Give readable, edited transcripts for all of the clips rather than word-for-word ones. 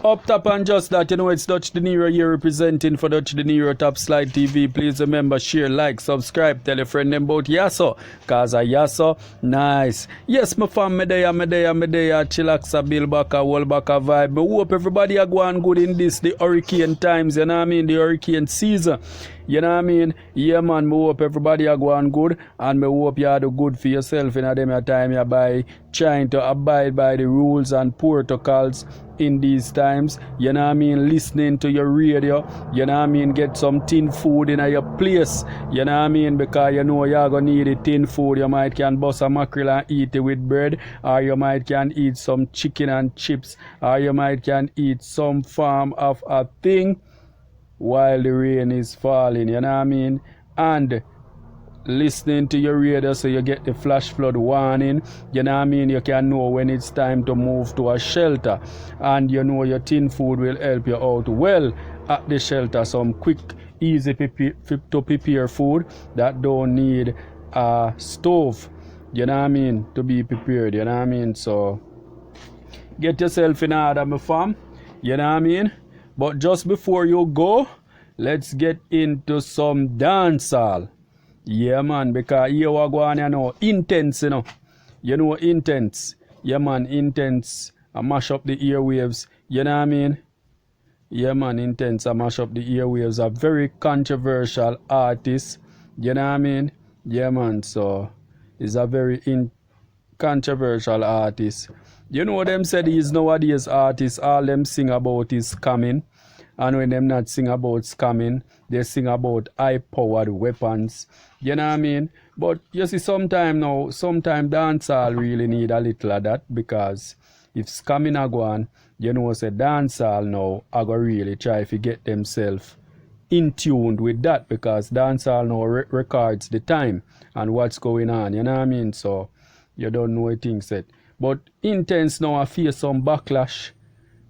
Up top and just that, you know, it's DUTCHdinero here representing for DUTCHdinero Top Slide TV. Please remember, share, like, subscribe, tell a friend them about Yasso, cause a Yasso, nice. Yes, my fam, me there, chillaxa, bill back a whole back a vibe. Me hope everybody are going good in this, the hurricane times, you know what I mean, the hurricane season. You know what I mean? Yeah, man, me hope everybody are going good, and me hope you do good for yourself in a them time you by trying to abide by the rules and protocols in these times. You know what I mean? Listening to your radio, you know what I mean? Get some tin food in your place, you know what I mean? Because you know you're gonna need it tin food. You might can bust a mackerel and eat it with bread, or you might can eat some chicken and chips, or you might can eat some form of a thing while the rain is falling, you know what I mean? And listening to your radio so you get the flash flood warning, you know what I mean? You can know when it's time to move to a shelter, and you know your tin food will help you out well at the shelter. Some quick, easy to prepare food that don't need a stove, you know what I mean, to be prepared, you know what I mean? So get yourself in order, my fam, you know what I mean? But just before you go, let's get into some dancehall. Yeah, man, because here we go on, you know, intence, you know. You know, intence. Yeah, man, intence. I mash up the airwaves. You know what I mean? Yeah, man, intence. I mash up the airwaves. A very controversial artist. You know what I mean? Yeah, man, so he's a very controversial artist. You know what them said, these nowadays artists, all them sing about is scamming. And when them not sing about scamming, they sing about high-powered weapons. You know what I mean? But you see, sometimes dancehall really need a little of that, because if scamming are going, you know, say dancehall now are going to really try to get themselves in tune with that, because dancehall now records the time and what's going on. You know what I mean? So you don't know what things said. But intence now I feel some backlash,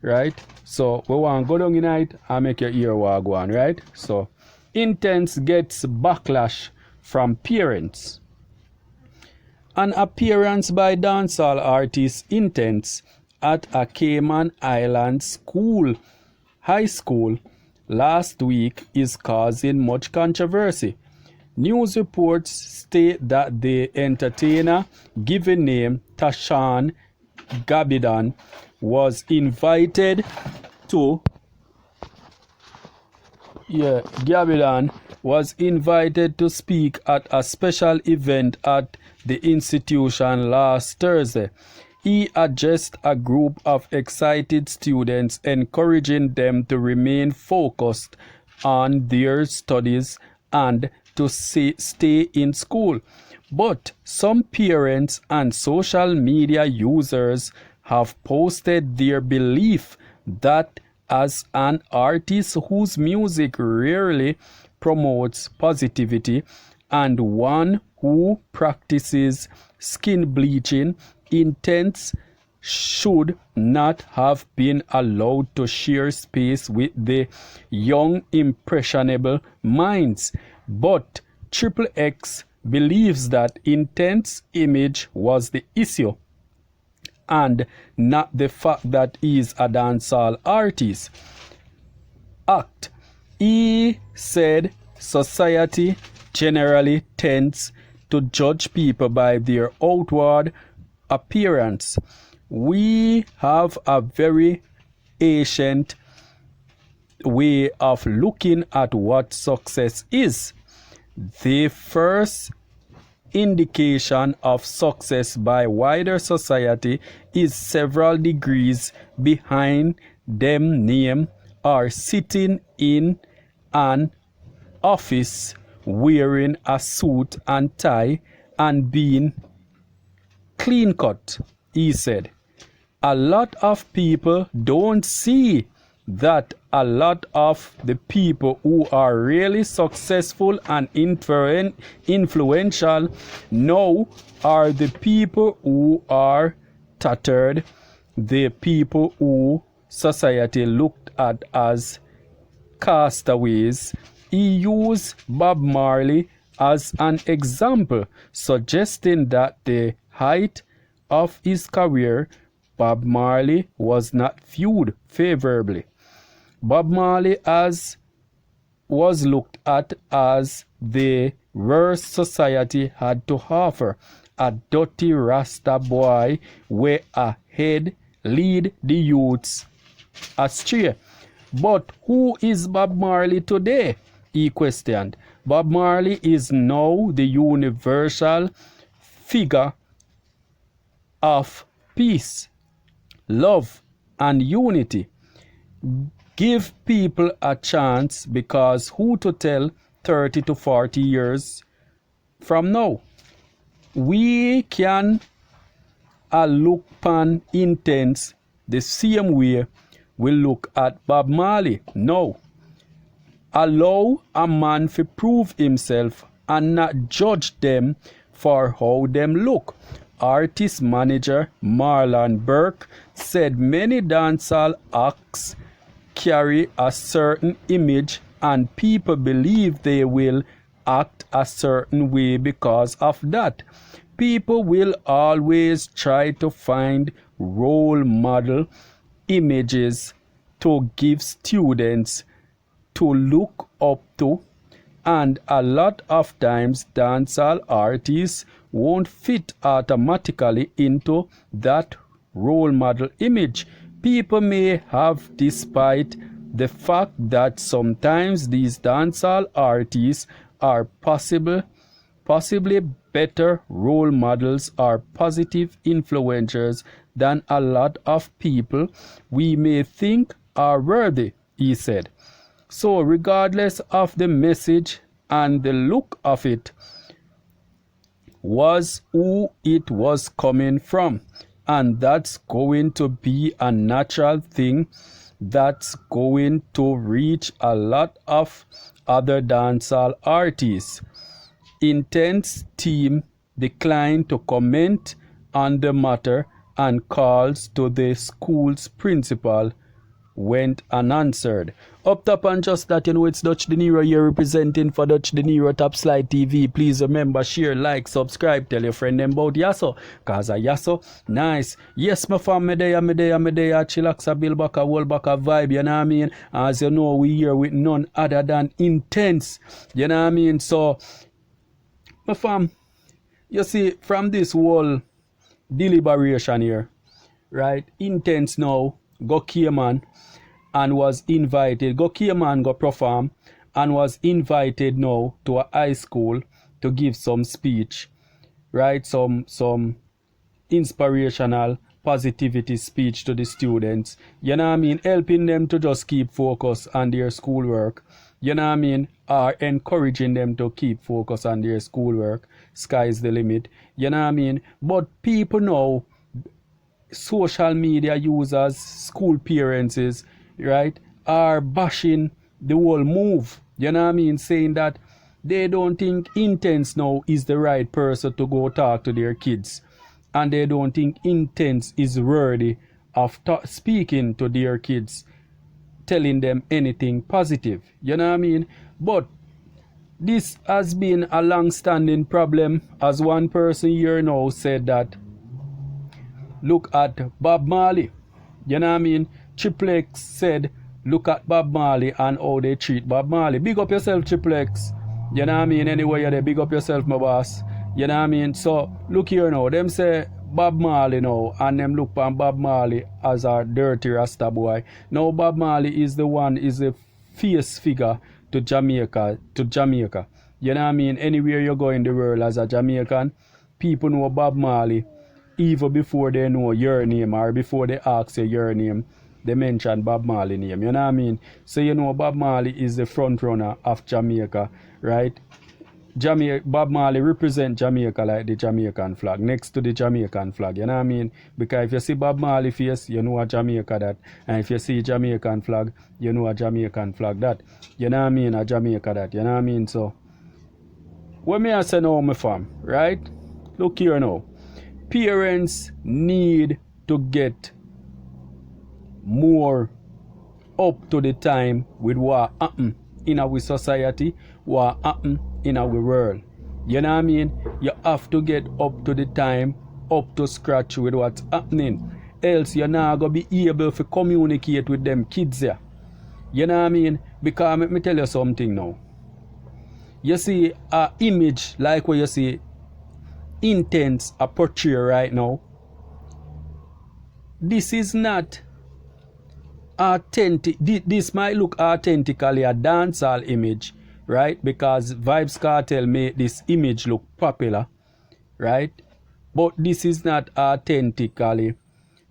right? So we want to go down in it and make your ear go on, right? So intence gets backlash from parents. An appearance by dancehall artist Intence at a Cayman Island high school last week is causing much controversy. News reports state that the entertainer, given name Tashan Gabidan, was invited to speak at a special event at the institution last Thursday. He addressed a group of excited students, encouraging them to remain focused on their studies and to stay in school. But some parents and social media users have posted their belief that as an artist whose music rarely promotes positivity and one who practices skin bleaching, Intence should not have been allowed to share space with the young impressionable minds. But Triple X believes that Intence's image was the issue, and not the fact that he is a dancehall artist. He said society generally tends to judge people by their outward appearance. We have a very ancient way of looking at what success is. The first indication of success by wider society is several degrees behind them name or sitting in an office wearing a suit and tie and being clean cut, he said. A lot of people don't see that a lot of the people who are really successful and influential now are the people who are tattered, the people who society looked at as castaways. He used Bob Marley as an example, suggesting that the height of his career Bob Marley was not viewed favorably. Bob Marley was looked at as the worst society had to offer, a dirty Rasta boy where a head lead the youths astray. But who is Bob Marley today? He questioned. Bob Marley is now the universal figure of peace, love, and unity. Give people a chance, because who to tell 30 to 40 years from now? We can look pan intence the same way we look at Bob Marley. No. Allow a man to prove himself and not judge them for how them look. Artist manager Marlon Burke said many dancehall acts carry a certain image and people believe they will act a certain way because of that. People will always try to find role model images to give students to look up to, and a lot of times dancehall artists won't fit automatically into that role model image. People may have, despite the fact that sometimes these dancehall artists are possibly better role models or positive influencers than a lot of people we may think are worthy, he said. So regardless of the message and the look of it, was who it was coming from. And that's going to be a natural thing that's going to reach a lot of other dancehall artists. Intence team declined to comment on the matter, and calls to the school's principal went unanswered. Up top and just that, it's DUTCHdinero here representing for DUTCHdinero Top Slide TV. Please remember, share, like, subscribe, tell your friend them about Yasso, cause a Yasso nice. Yes, my fam, me there, chillax a build back a whole back a vibe, you know what I mean? As you know, we here with none other than Intence, you know what I mean? So, my fam, you see, from this whole deliberation here, right? Intence now go Cayman and was invited, go Cayman, go perform, and was invited now to a high school to give some speech, right? Some inspirational positivity speech to the students, you know what I mean? Helping them to just keep focus on their schoolwork, you know what I mean? Or encouraging them to keep focus on their schoolwork. Sky's the limit, you know what I mean? But people know, social media users, school parents, right, are bashing the whole move, you know what I mean? Saying that they don't think Intence now is the right person to go talk to their kids, and they don't think Intence is worthy of speaking to their kids, telling them anything positive, you know what I mean? But this has been a long-standing problem, as one person here now said that, look at Bob Marley, you know what I mean? Triple X said, look at Bob Marley and how they treat Bob Marley. Big up yourself, Triple X, you know what I mean? Anyway, you're there, big up yourself, my boss, you know what I mean? So, look here now, them say Bob Marley now, and them look on Bob Marley as a dirty Rasta boy. Now Bob Marley is the fierce figure to Jamaica. You know what I mean? Anywhere you go in the world as a Jamaican, people know Bob Marley even before they know your name, or before they ask you your name, they mention Bob Marley name. You know what I mean? So you know Bob Marley is the front runner of Jamaica, right? Bob Marley represent Jamaica like the Jamaican flag, next to the Jamaican flag, you know what I mean? Because if you see Bob Marley face, you know a Jamaica that. And if you see Jamaican flag, you know a Jamaican flag that. You know what I mean? A Jamaica that, you know what I mean? So, what me I say now, my fam, right? Look here now. Parents need to get more up to the time with what happen in our society, what happen in our world. You know what I mean? You have to get up to the time, up to scratch with what's happening. else you're not going to be able to communicate with them kids there. You know what I mean? Because let me tell you something now. You see a image like what you see intents a portray right now. This is not authentic. This might look authentically a dancehall image, right? Because Vybz Kartel made this image look popular, right? But this is not authentically.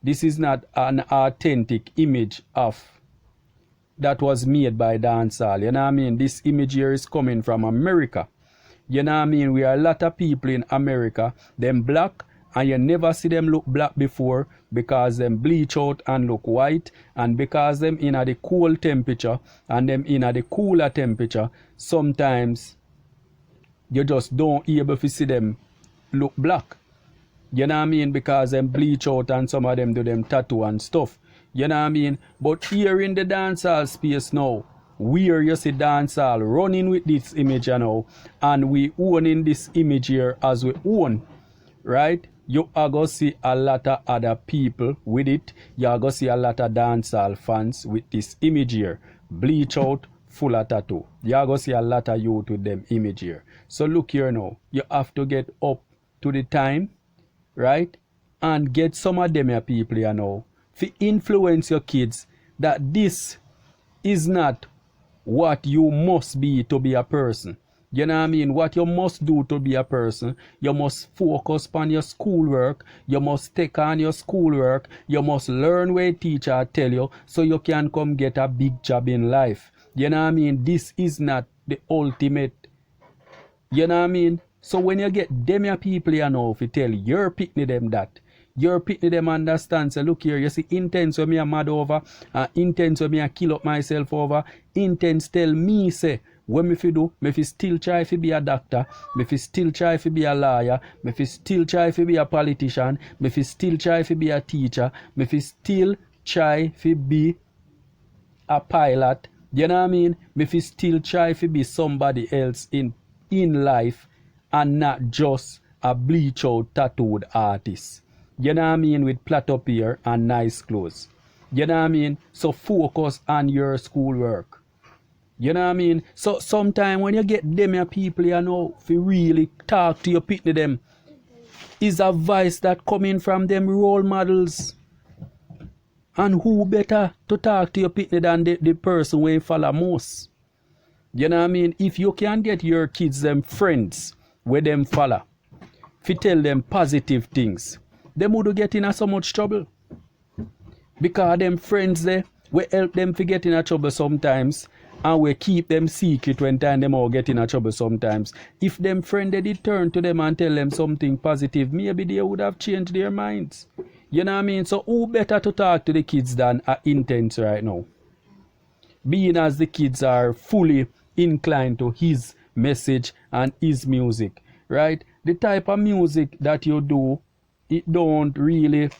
This is not an authentic image of that was made by dancehall. You know what I mean? This image here is coming from America. You know what I mean? We are a lot of people in America, them black, and you never see them look black before because them bleach out and look white, and because them in a the cool temperature and them in a the cooler temperature, sometimes you just don't able to see them look black. You know what I mean? Because them bleach out and some of them do them tattoo and stuff. You know what I mean? But here in the dancehall space now, where you see dancehall running with this image now, and we owning this image here as we own, right? You are going to see a lot of other people with it. You are going to see a lot of dancehall fans with this image here. Bleach out, full of tattoo. You are going to see a lot of youth with them image here. So look here now. You have to get up to the time, right? And get some of them here people here now to influence your kids that this is not what you must be to be a person. You know what I mean? What you must do to be a person, you must focus on your schoolwork, you must take on your schoolwork, you must learn what teacher tell you so you can come get a big job in life. You know what I mean? This is not the ultimate. You know what I mean? So when you get them your people you know if you tell your picnic them that, your picnic them understand, say look here, you see intence when me a mad over, intence when me a kill up myself over, intence tell me say, what me fi do, me fi still try to be a doctor, me fi still try to be a lawyer, me fi still try to be a politician, me fi still try to be a teacher, me fi still try to be a pilot, you know what I mean? Me fi still try to be somebody else in life and not just a bleach out tattooed artist. You know what I mean? With plait up here and nice clothes. You know what I mean? So focus on your schoolwork. You know what I mean? So sometimes when you get them your people, you know, if you really talk to your people, them, is advice that coming from them role models. And who better to talk to your people than the person where you follow most? You know what I mean? If you can get your kids them friends where them follow, if you tell them positive things, them would get in so much trouble. Because them friends there will help them to get in trouble sometimes, and we keep them secret when time them all get in trouble sometimes. If them friend they did turn to them and tell them something positive, maybe they would have changed their minds. You know what I mean? So who better to talk to the kids than a intence right now? Being as the kids are fully inclined to his message and his music, right? The type of music that you do, it don't really,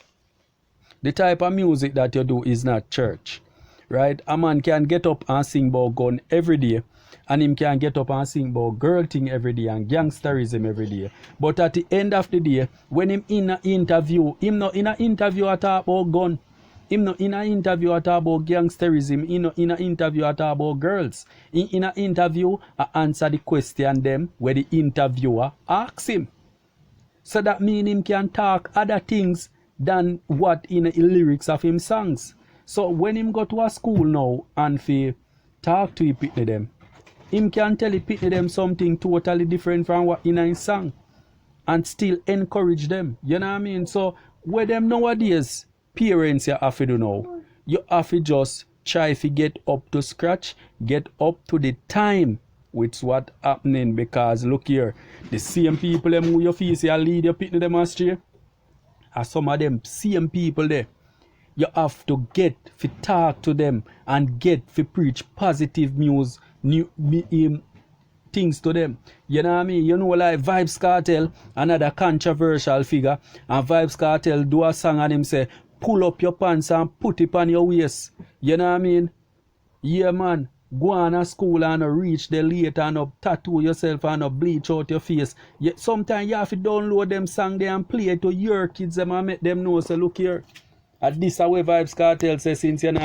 the type of music that you do is not church, right? A man can get up and sing about gun every day, and him can get up and sing about girl thing every day and gangsterism every day. But at the end of the day, when him in an interview, him not in an interview at all about gun, him not in an interview at all about gangsterism, him not in an interview at all about girls. In an interview, I answer the question them where the interviewer asks him. So that means him can talk other things than what in the lyrics of him songs. So when him go to a school now and fi talk to them, him can tell them something totally different from what in his song and still encourage them. You know what I mean? So where them nowadays, parents you have to do now, you have to just try to get up to scratch, get up to the time with what happening, because look here, the same people them who you face you lead your picnic them astray, are some of them same people there. You have to get to talk to them and get to preach positive news, things to them. You know what I mean? You know, like Vybz Kartel, another controversial figure, and Vybz Kartel do a song and him say, pull up your pants and put it on your waist. You know what I mean? Yeah, man. Go on to school and reach the late and tattoo yourself and bleach out your face. Yet sometimes you have to download them song there and play it to your kids them and make them know, so look here. At this away Vibes Cartel say since you're not